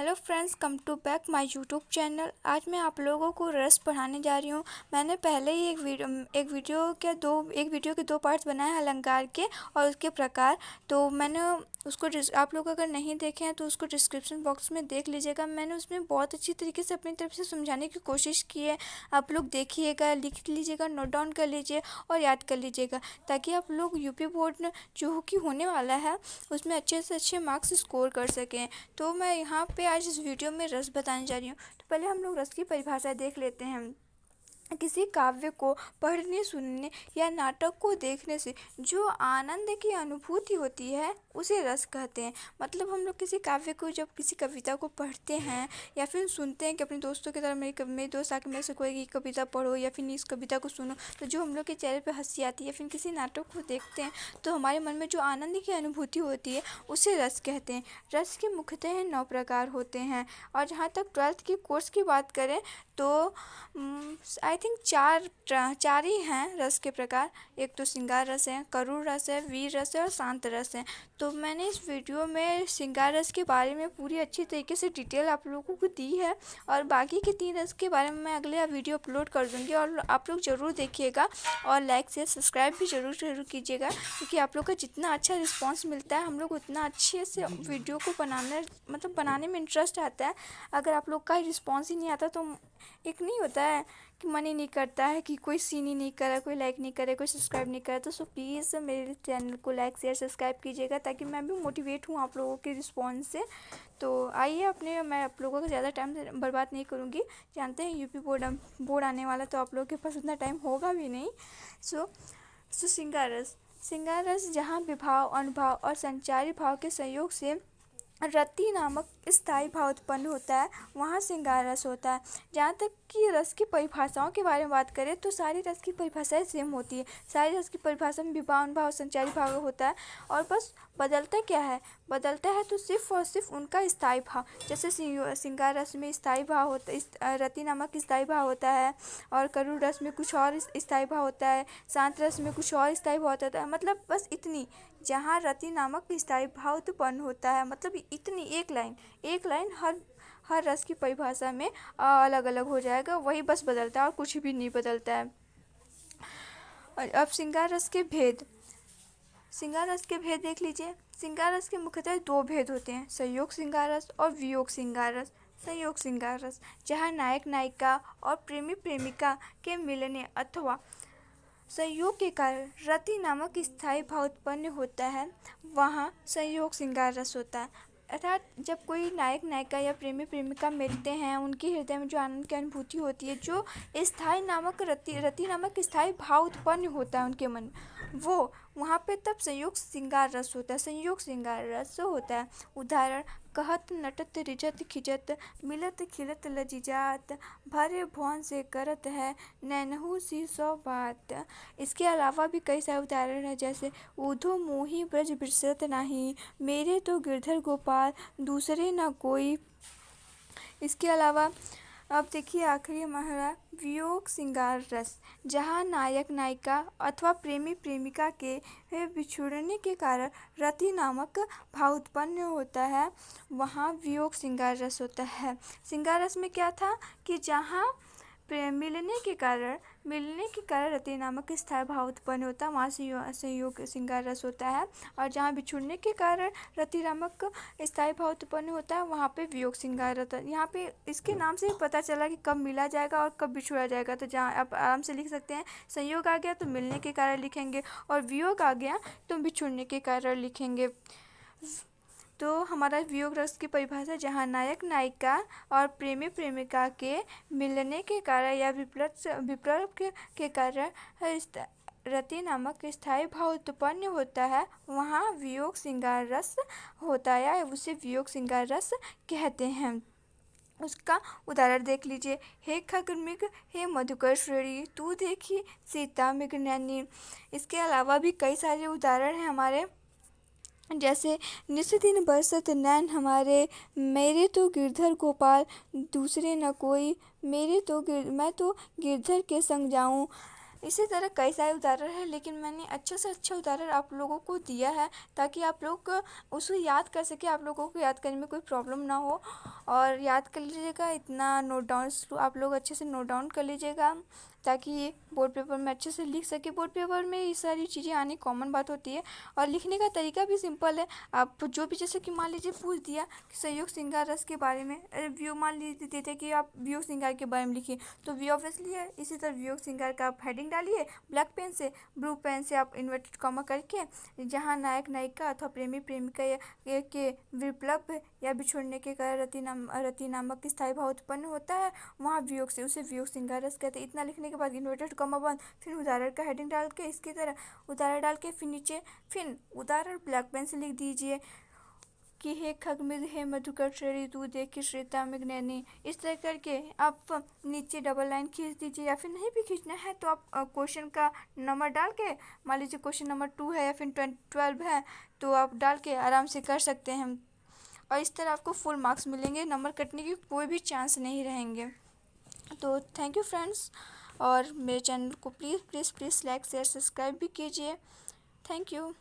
Hello friends, come to back my YouTube channel. आज मैं आप लोगों को रस पढ़ाने जा रही हूँ। मैंने पहले ही एक वीडियो के दो पार्ट्स बनाए हैं, अलंकार के और उसके प्रकार। तो मैंने उसको आप लोग अगर नहीं देखे हैं तो उसको डिस्क्रिप्शन बॉक्स में देख लीजिएगा। मैंने उसमें बहुत अच्छी तरीके से अपनी तरफ से समझाने की कोशिश की है। आप लोग देखिएगा, लिख लीजिएगा, नोट डाउन कर लीजिए और याद कर लीजिएगा, ताकि आप लोग यूपी बोर्ड जो कि होने वाला है उसमें अच्छे से अच्छे मार्क्स स्कोर कर सकें। तो मैं यहाँ पे आज इस वीडियो में रस बताने जा रही हूँ। तो पहले हम लोग रस की परिभाषा देख लेते हैं। किसी काव्य को पढ़ने, सुनने या नाटक को देखने से जो आनंद की अनुभूति होती है उसे रस कहते हैं। मतलब हम लोग किसी काव्य को, जब किसी कविता को पढ़ते हैं या फिर सुनते हैं कि अपने दोस्तों की तरह मेरे दोस्त आके मेरे से कोई कविता पढ़ो या फिर इस कविता को सुनो, तो जो हम लोग के चेहरे पे हंसी आती है, फिर किसी नाटक को देखते हैं तो हमारे मन में जो आनंद की अनुभूति होती है उसे रस कहते हैं। रस के मुख्यतः 9 प्रकार होते हैं। और जहाँ तक 12th की कोर्स की बात करें तो आई थिंक चार ही हैं रस के प्रकार। एक तो श्रृंगार रस है, करुण रस है, वीर रस है और शांत रस है। तो मैंने इस वीडियो में श्रृंगार रस के बारे में पूरी अच्छी तरीके से डिटेल आप लोगों को दी है, और बाकी के 3 रस के बारे में मैं अगले वीडियो अपलोड कर दूँगी। और आप लोग ज़रूर देखिएगा और लाइक शेयर सब्सक्राइब भी ज़रूर कीजिएगा, क्योंकि आप लोग का जितना अच्छा रिस्पॉन्स मिलता है हम लोग उतना अच्छे से वीडियो को बनाने में इंटरेस्ट आता है। अगर आप लोग का रिस्पॉन्स ही नहीं आता तो एक नहीं होता है कि मन ही नहीं करता है कि कोई सीन ही नहीं करे, कोई लाइक नहीं करे, कोई सब्सक्राइब नहीं करे। तो सो प्लीज़ मेरे चैनल को लाइक शेयर सब्सक्राइब कीजिएगा, ताकि मैं भी मोटिवेट हूँ आप लोगों के रिस्पॉन्स से। तो आइए, मैं आप लोगों का ज़्यादा टाइम बर्बाद नहीं करूँगी। जानते हैं यूपी बोर्ड आने वाला, तो आप लोगों के पास उतना टाइम होगा भी नहीं। सो श्रृंगार रस जहाँ विभाव, अनुभाव और संचारी भाव के संयोग से रति नामक स्थायी भाव उत्पन्न होता है, वहाँ श्रृंगार रस होता है। जहाँ तक कि रस की परिभाषाओं के बारे में बात करें तो सारी रस की परिभाषाएं सेम होती है। सारी रस की परिभाषा में विभाव, अनुभाव, संचारी भाव होता है, और बस बदलता क्या है, तो सिर्फ और सिर्फ उनका स्थायी भाव। जैसे श्रृंगार रस में स्थायी भाव होता, रति नामक स्थायी भाव होता है, और करुण रस में कुछ और स्थायी भाव होता है, शांत रस में कुछ और स्थायी भाव होता है। मतलब बस इतनी, जहाँ रति नामक स्थायी भाव उत्पन्न होता है, मतलब इतनी एक लाइन हर रस की परिभाषा में अलग अलग हो जाएगा, वही बस बदलता है और कुछ भी नहीं बदलता है। और अब श्रृंगार रस के भेद देख लीजिए। श्रृंगार रस के मुख्यतः 2 भेद होते हैं, संयोग श्रृंगार रस और वियोग श्रृंगार रस। संयोग श्रृंगार रस जहाँ नायक नायिका और प्रेमी प्रेमिका के मिलने अथवा संयोग के कारण रति नामक स्थायी भाव उत्पन्न होता है, वहाँ संयोग श्रृंगार रस होता है। अर्थात जब कोई नायक नायिका या प्रेमी प्रेमिका मिलते हैं, उनके हृदय में जो आनंद की अनुभूति होती है, जो स्थायी नामक रति नामक स्थायी भाव उत्पन्न होता है उनके मन में, वो वहाँ पे तब संयोग श्रृंगार रस होता है। उदाहरण: कहत नटत रिझत खिजत, मिलत खिलत लजिजात, भरे भुवन से करत है, नैनहु सी सौ बात। इसके अलावा भी कई सारे उदाहरण हैं, जैसे ऊधो मोही ब्रज बिसरत नाही, मेरे तो गिरधर गोपाल दूसरे न कोई। इसके अलावा अब देखिए आखिरी हमारा वियोग श्रृंगार रस, जहाँ नायक नायिका अथवा प्रेमी प्रेमिका के बिछुड़ने के कारण रति नामक भाव उत्पन्न होता है, वहाँ वियोग श्रृंगार रस होता है। श्रृंगार रस में क्या था कि जहाँ मिलने के कारण रति नामक स्थायी भाव उत्पन्न होता है, वहाँ संयोग श्रृंगार रस होता है। और जहाँ बिछुड़ने के कारण रति नामक स्थायी भाव उत्पन्न होता है, वहाँ पे वियोग श्रृंगार रहता है। यहाँ पे इसके नाम से पता चला कि कब मिला जाएगा और कब बिछुड़ा जाएगा। तो जहाँ आप आराम से लिख सकते हैं, संयोग आ गया तो मिलने के कारण लिखेंगे, और वियोग आ गया तो बिछुड़ने के कारण लिखेंगे। तो हमारा वियोग रस की परिभाषा, जहाँ नायक नायिका और प्रेमी प्रेमिका के मिलने के कारण या विप्लव के कारण रति नामक स्थायी भाव उत्पन्न होता है, वहाँ वियोग श्रृंगार रस होता है, या उसे वियोग श्रृंगार रस कहते हैं। उसका उदाहरण देख लीजिए। हे खग मृग, हे मधुकर श्रेणी, तू देखी सीता मृग नैनी। इसके अलावा भी कई सारे उदाहरण हैं हमारे, जैसे निस दिन बरसत नैन हमारे, मेरे तो गिरधर गोपाल दूसरे न कोई, मैं तो गिरधर के संग जाऊं। इसी तरह कई सारे उदाहरण हैं, लेकिन मैंने अच्छे से अच्छा उदाहरण आप लोगों को दिया है ताकि आप लोग उसको याद कर सके, आप लोगों को याद करने में कोई प्रॉब्लम ना हो। और याद कर लीजिएगा, इतना नोट डाउन आप लोग अच्छे से नोट डाउन कर लीजिएगा ताकि ये बोर्ड पेपर में अच्छे से लिख सके। बोर्ड पेपर में ये सारी चीज़ें आनी कॉमन बात होती है और लिखने का तरीका भी सिंपल है। आप जो भी, जैसे कि मान लीजिए पूछ दिया कि संयोग श्रृंगार रस के बारे में, व्यू मान लीजिए देते कि आप वियोग श्रृंगार के बारे में लिखिए, तो वी ऑब्वियसली है। इसी तरह वियोग श्रृंगार का आप हेडिंग डालिए ब्लैक पेन से, ब्लू पेन से आप इन्वर्टेड कॉमा करके, जहाँ नायक नायिका अथवा प्रेमी प्रेमिका के विप्लव या बिछोड़ने के कारण रति नामक स्थायी भाव उत्पन्न होता है, वहाँ वियोग से उसे वियोग श्रृंगार रस कहते हैं। इतना लिखने के बाद इन्वर्टेड कॉमा बंद, फिर उदाहरण का हेडिंग डाल के इसकी तरह उदाहरण डाल के फिर नीचे फिर उदाहरण ब्लैक पेन से लिख दीजिए कि हे खगमिद हे मधुकर श्रेणी तू देखी श्रेता मिग्नैनी। इस तरह करके आप नीचे डबल लाइन खींच दीजिए, या फिर नहीं भी खींचना है तो आप क्वेश्चन का नंबर डाल के, मान लीजिए क्वेश्चन नंबर 2 है या फिर 12 है, तो आप डाल के आराम से कर सकते हैं और इस तरह आपको फुल मार्क्स मिलेंगे, नंबर कटने की कोई भी चांस नहीं रहेंगे। तो थैंक यू फ्रेंड्स, और मेरे चैनल को please please please like share subscribe भी कीजिए। Thank you.